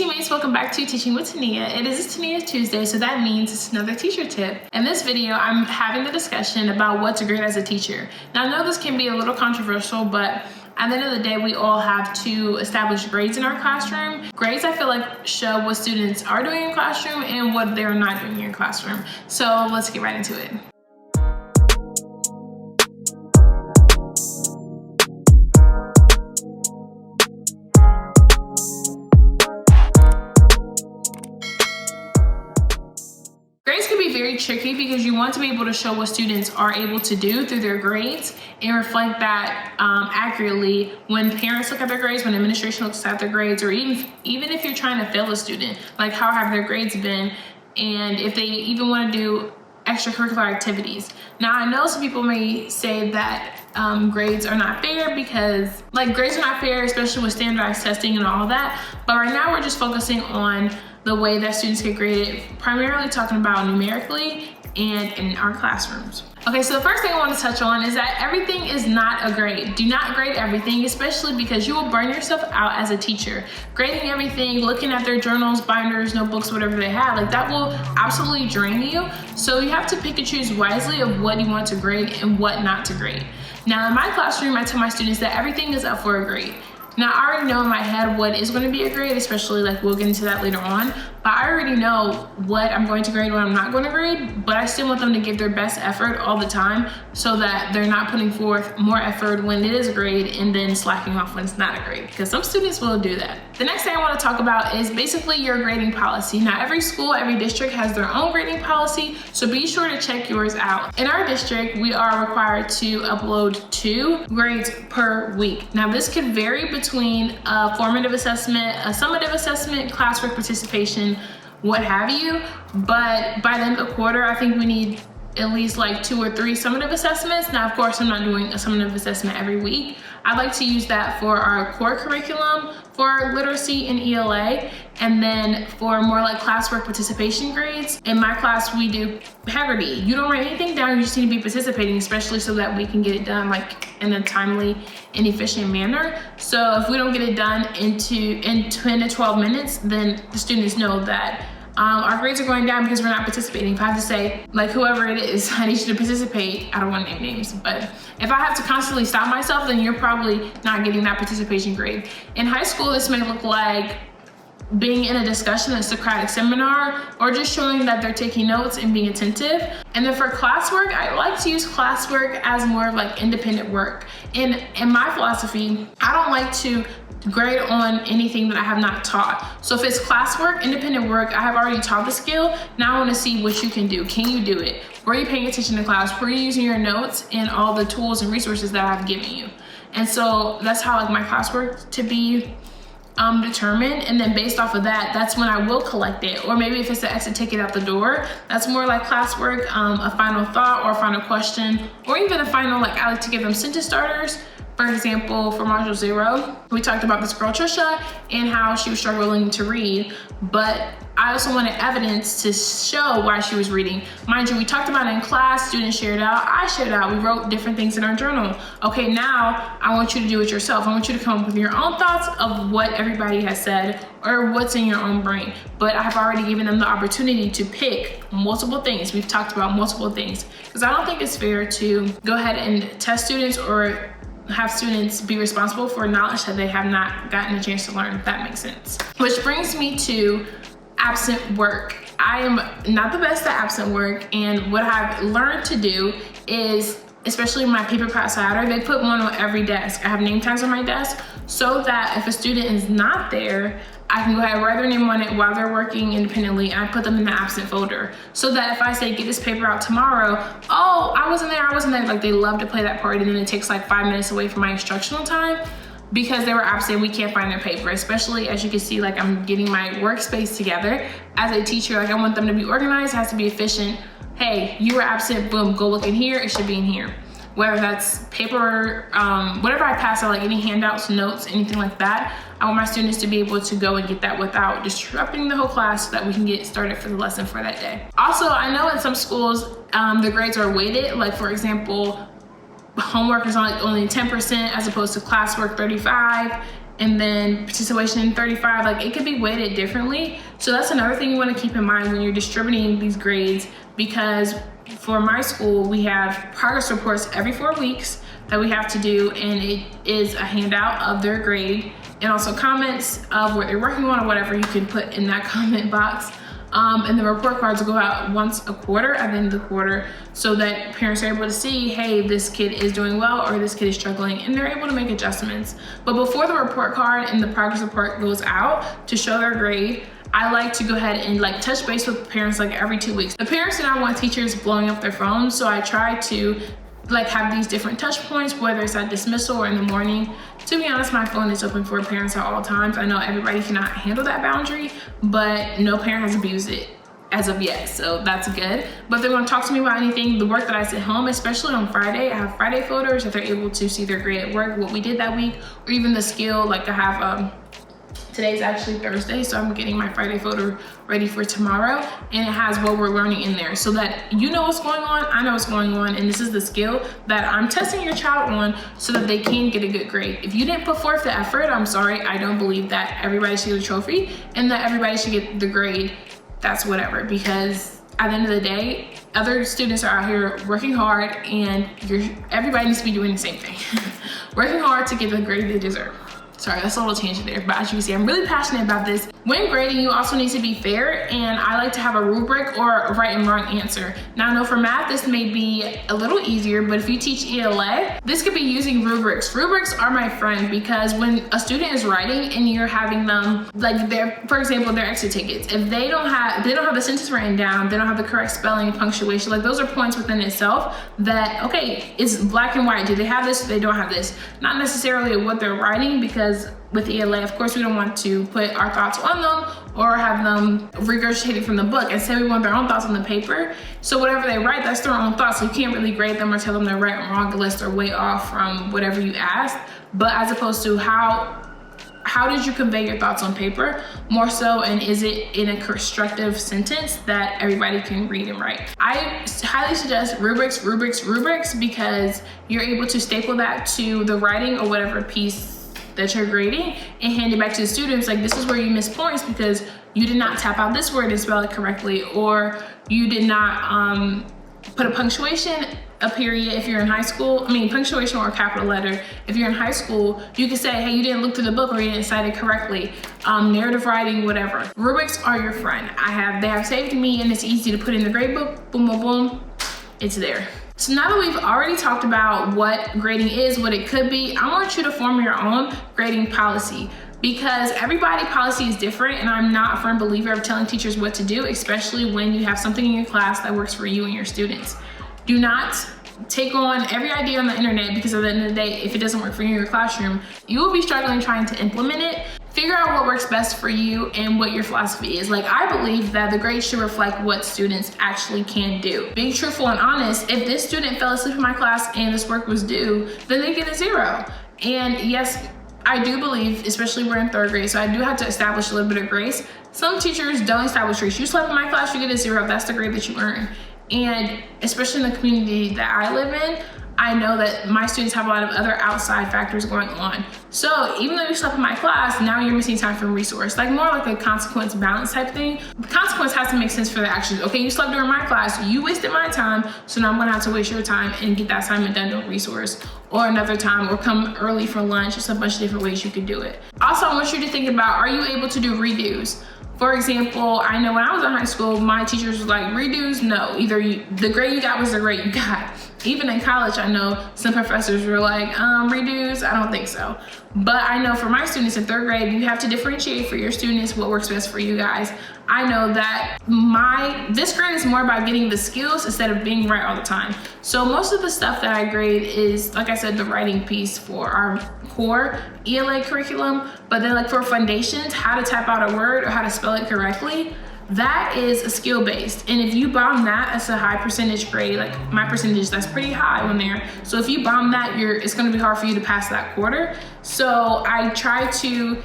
teammates, welcome back to Teaching with Tenia. It is Tenia Tuesday, so that means it's another teacher tip. In this video, I'm having a discussion about what to grade as a teacher. Now, I know this can be a little controversial, but at the end of the day, we all have to establish grades in our classroom. Grades, I feel like, show what students are doing in classroom and what they're not doing in your classroom. So let's get right into it. Grades can be very tricky because you want to be able to show what students are able to do through their grades and reflect that accurately when parents look at their grades, when administration looks at their grades, or even if you're trying to fail a student, like how have their grades been, and if they even want to do extracurricular activities. Now, I know some people may say that grades are not fair because grades are not fair, especially with standardized testing and all that. But right now we're just focusing on the way that students get graded, primarily talking about numerically and in our classrooms. Okay, so the first thing I want to touch on is that everything is not a grade. Do not grade everything, especially because you will burn yourself out as a teacher. Grading everything, looking at their journals, binders, notebooks, whatever they have, that will absolutely drain you. So you have to pick and choose wisely of what you want to grade and what not to grade. Now, in my classroom, I tell my students that everything is up for a grade. Now, I already know in my head what is going to be a grade, especially we'll get into that later on, but I already know what I'm going to grade, what I'm not going to grade, but I still want them to give their best effort all the time so that they're not putting forth more effort when it is a grade and then slacking off when it's not a grade, because some students will do that. The next thing I want to talk about is basically your grading policy. Now, every school, every district has their own grading policy, so be sure to check yours out. In our district, we are required to upload 2 grades per week. Now, this could vary between a formative assessment, a summative assessment, classwork participation, what have you, but by the end of the quarter, I think we need at least 2 or 3 summative assessments. Now, of course, I'm not doing a summative assessment every week. I'd like to use that for our core curriculum, for literacy and ELA, and then for more classwork participation grades. In my class, we do integrity. You don't write anything down, you just need to be participating, especially so that we can get it done in a timely and efficient manner. So if we don't get it done in 10 to 12 minutes, then the students know that our grades are going down because we're not participating. If I have to say, whoever it is, I need you to participate, I don't want to name names, but if I have to constantly stop myself, then you're probably not getting that participation grade. In high school, this may look like being in a discussion, a Socratic seminar, or just showing that they're taking notes and being attentive. And then for classwork, I like to use classwork as more of independent work. In my philosophy, I don't like to grade on anything that I have not taught. So if it's classwork, independent work, I have already taught the skill. Now I want to see what you can do. Can you do it? Were you paying attention to class? Were you using your notes and all the tools and resources that I've given you? And so that's how my classwork to be determined, and then based off of that, that's when I will collect it. Or maybe if it's the exit ticket out the door, that's more like classwork, a final thought or a final question, or even a final, I like to give them sentence starters. For example, for Module 0, we talked about this girl Trisha and how she was struggling to read, but I also wanted evidence to show why she was reading. Mind you, we talked about it in class, students shared out, I shared out, we wrote different things in our journal. Okay, now I want you to do it yourself. I want you to come up with your own thoughts of what everybody has said or what's in your own brain. But I have already given them the opportunity to pick multiple things. We've talked about multiple things because I don't think it's fair to go ahead and test students or have students be responsible for knowledge that they have not gotten a chance to learn, if that makes sense. Which brings me to absent work. I am not the best at absent work, and what I've learned to do is, especially my paper class ladder, they put one on every desk. I have name tags on my desk so that if a student is not there, I can go ahead and write their name on it while they're working independently, and I put them in the absent folder. So that if I say, get this paper out tomorrow, oh, I wasn't there. They love to play that part, and then it takes 5 minutes away from my instructional time because they were absent, we can't find their paper. Especially as you can see, I'm getting my workspace together. As a teacher, I want them to be organized, it has to be efficient. Hey, you were absent, boom, go look in here, it should be in here. Whether that's paper, whatever I pass out, any handouts, notes, anything like that, I want my students to be able to go and get that without disrupting the whole class so that we can get started for the lesson for that day. Also, I know in some schools, the grades are weighted. For example, homework is only 10% as opposed to classwork 35, and then participation in 35. Like, it could be weighted differently. So that's another thing you want to keep in mind when you're distributing these grades, because for my school, we have progress reports every 4 weeks that we have to do, and it is a handout of their grade and also comments of what they're working on or whatever you can put in that comment box. And the report cards go out once a quarter at the end of the quarter, so that parents are able to see, hey, this kid is doing well or this kid is struggling, and they're able to make adjustments. But before the report card and the progress report goes out to show their grade, I like to go ahead and like touch base with parents like every 2 weeks. The parents do not want teachers blowing up their phones, so I try to like have these different touch points, whether it's at dismissal or in the morning. To be honest, my phone is open for parents at all times. I know everybody cannot handle that boundary, but no parent has abused it as of yet, so that's good. But if they want to talk to me about anything, the work that I sent home, especially on Friday, I have Friday photos that they're able to see their grade at work, what we did that week, or even the skill. Like I have today's actually Thursday, so I'm getting my Friday photo ready for tomorrow, and it has what we're learning in there so that you know what's going on, I know what's going on, and this is the skill that I'm testing your child on so that they can get a good grade. If you didn't put forth the effort, I'm sorry, I don't believe that everybody should get a trophy and that everybody should get the grade. That's whatever, because at the end of the day, other students are out here working hard, and everybody needs to be doing the same thing. Working hard to get the grade they deserve. Sorry, that's a little tangent there, but as you can see, I'm really passionate about this. When grading, you also need to be fair, and I like to have a rubric or a right and wrong answer. Now I know for math, this may be a little easier, but if you teach ELA, this could be using rubrics. Rubrics are my friend, because when a student is writing and you're having them, like for example, their exit tickets, if they don't have the sentence written down, they don't have the correct spelling, punctuation, like those are points within itself that, okay, it's black and white. Do they have this? They don't have this. Not necessarily what they're writing, because with ELA, of course, we don't want to put our thoughts on them or have them regurgitated from the book. Instead, we want their own thoughts on the paper. So whatever they write, that's their own thoughts. So you can't really grade them or tell them they're right or wrong unless they're way off from whatever you asked. But as opposed to how did you convey your thoughts on paper, more so, and is it in a constructive sentence that everybody can read and write? I highly suggest rubrics, because you're able to staple that to the writing or whatever piece that you're grading and hand it back to the students. Like, this is where you miss points because you did not tap out this word and spell it correctly, or you did not put a punctuation, a period if you're in high school. I mean, punctuation or a capital letter. If you're in high school, you can say, hey, you didn't look through the book or you didn't cite it correctly. Narrative writing, whatever. Rubrics are your friend. They have saved me, and it's easy to put in the grade book. Boom, boom, boom. It's there. So now that we've already talked about what grading is, what it could be, I want you to form your own grading policy, because everybody's policy is different, and I'm not a firm believer of telling teachers what to do, especially when you have something in your class that works for you and your students. Do not take on every idea on the internet, because at the end of the day, if it doesn't work for you in your classroom, you will be struggling trying to implement it. Figure out what works best for you and what your philosophy is. Like, I believe that the grades should reflect what students actually can do. Being truthful and honest, if this student fell asleep in my class and this work was due, then they get a 0. And yes, I do believe, especially we're in 3rd grade, so I do have to establish a little bit of grace. Some teachers don't establish grace. You slept in my class, you get a 0. That's the grade that you earn. And especially in the community that I live in, I know that my students have a lot of other outside factors going on. So even though you slept in my class, now you're missing time from resource. Like, more like a consequence balance type thing. The consequence has to make sense for the actions. Okay, you slept during my class, you wasted my time, so now I'm gonna have to waste your time and get that assignment done to a resource, or another time, or come early for lunch. It's a bunch of different ways you could do it. Also, I want you to think about, are you able to do redos? For example, I know when I was in high school, my teachers were like, redos, no. Either the grade you got was the grade you got. Even in college, I know some professors were like, redos, I don't think so. But I know for my students in 3rd grade, you have to differentiate for your students what works best for you guys. I know that this grade is more about getting the skills instead of being right all the time. So most of the stuff that I grade is, like I said, the writing piece for our core ELA curriculum. But then, like, for foundations, how to type out a word or how to spell it correctly, that is a skill based. And if you bomb that, that's a high percentage grade. Like my percentage, that's pretty high on there. So if you bomb that, it's gonna be hard for you to pass that quarter. So I try to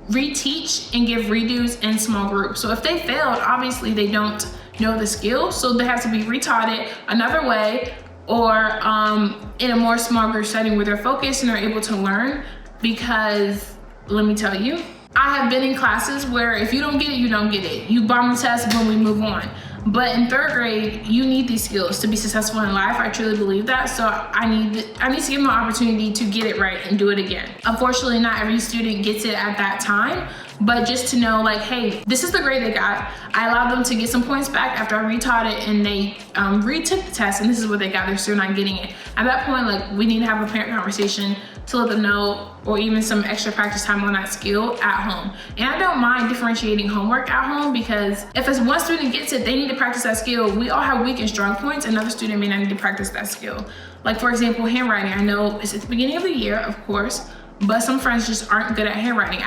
reteach and give redos in small groups. So if they failed, obviously they don't know the skill, so they have to be retaught it another way, or in a more small group setting where they're focused and they're able to learn, because let me tell you, I have been in classes where if you don't get it, you don't get it. You bomb the test, boom, we move on. But in 3rd grade, you need these skills to be successful in life. I truly believe that. So I need to give them the opportunity to get it right and do it again. Unfortunately, not every student gets it at that time, but just to know like, hey, this is the grade they got. I allowed them to get some points back after I retaught it and they retook the test, and this is what they got. They're still not getting it. At that point, like, we need to have a parent conversation to let them know, or even some extra practice time on that skill at home. And I don't mind differentiating homework at home, because if it's one student gets it, they need to practice that skill. We all have weak and strong points. Another student may not need to practice that skill. Like, for example, handwriting. I know it's at the beginning of the year, of course, but some friends just aren't good at handwriting.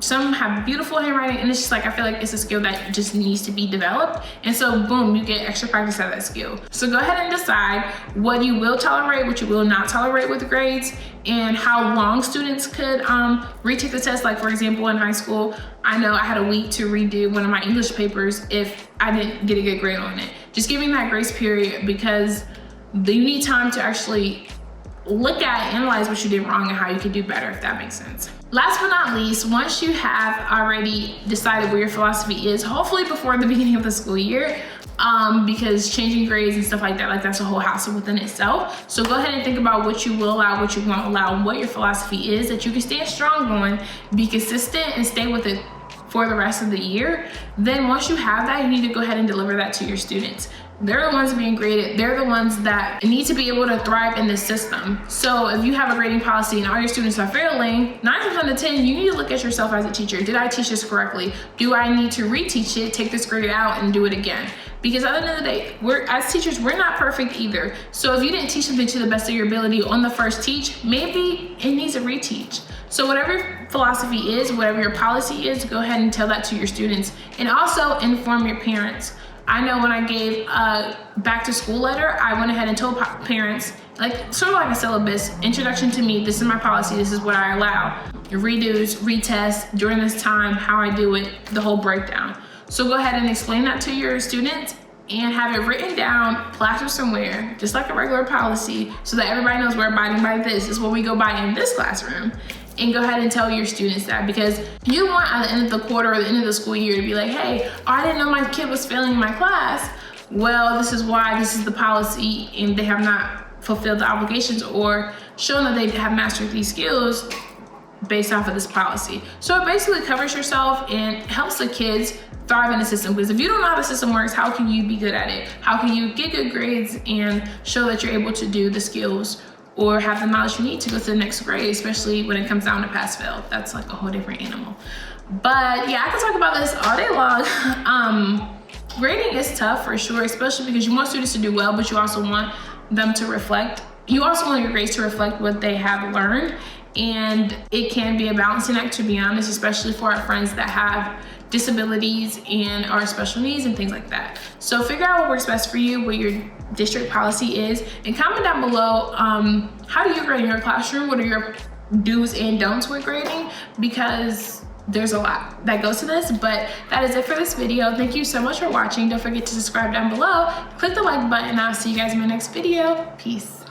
Some have beautiful handwriting, and it's just like, I feel like it's a skill that just needs to be developed. And so boom, you get extra practice at that skill. So go ahead and decide what you will tolerate, what you will not tolerate with grades, and how long students could retake the test. Like, for example, in high school, I know I had a week to redo one of my English papers if I didn't get a good grade on it. Just giving that grace period, because you need time to actually look at, analyze what you did wrong and how you could do better, if that makes sense. Last but not least, once you have already decided where your philosophy is, hopefully before the beginning of the school year, because changing grades and stuff like that, like, that's a whole hassle within itself. So go ahead and think about what you will allow, what you won't allow, what your philosophy is, that you can stand strong on, be consistent, and stay with it for the rest of the year. Then once you have that, you need to go ahead and deliver that to your students. They're the ones being graded. They're the ones that need to be able to thrive in this system. So if you have a grading policy and all your students are failing, 9 times out of 10, you need to look at yourself as a teacher. Did I teach this correctly? Do I need to reteach it, take this grade out, and do it again? Because at the end of the day, as teachers, we're not perfect either. So if you didn't teach something to the best of your ability on the first teach, maybe it needs a reteach. So whatever your philosophy is, whatever your policy is, go ahead and tell that to your students. And also inform your parents. I know when I gave a back to school letter, I went ahead and told parents, like, sort of like a syllabus, introduction to me, this is my policy, this is what I allow. Redos, retests, during this time, how I do it, the whole breakdown. So go ahead and explain that to your students and have it written down, plastered somewhere, just like a regular policy, so that everybody knows we're abiding by this. This is what we go by in this classroom. And go ahead and tell your students that, because you want at the end of the quarter or the end of the school year to be like, hey, I didn't know my kid was failing in my class. Well, this is why, this is the policy, and they have not fulfilled the obligations or shown that they have mastered these skills based off of this policy. So it basically covers yourself and helps the kids thrive in the system, because if you don't know how the system works, how can you be good at it? How can you get good grades and show that you're able to do the skills or have the knowledge you need to go to the next grade, especially when it comes down to pass-fail? That's like a whole different animal. But yeah, I can talk about this all day long. Grading is tough for sure, especially because you want students to do well, but you also want them to reflect. You also want your grades to reflect what they have learned. And it can be a balancing act, to be honest, especially for our friends that have disabilities and are special needs and things like that. So figure out what works best for you, what your district policy is, and comment down below, how do you grade in your classroom? What are your do's and don'ts with grading? Because there's a lot that goes to this, but that is it for this video. Thank you so much for watching. Don't forget to subscribe down below, click the like button, and I'll see you guys in my next video. Peace.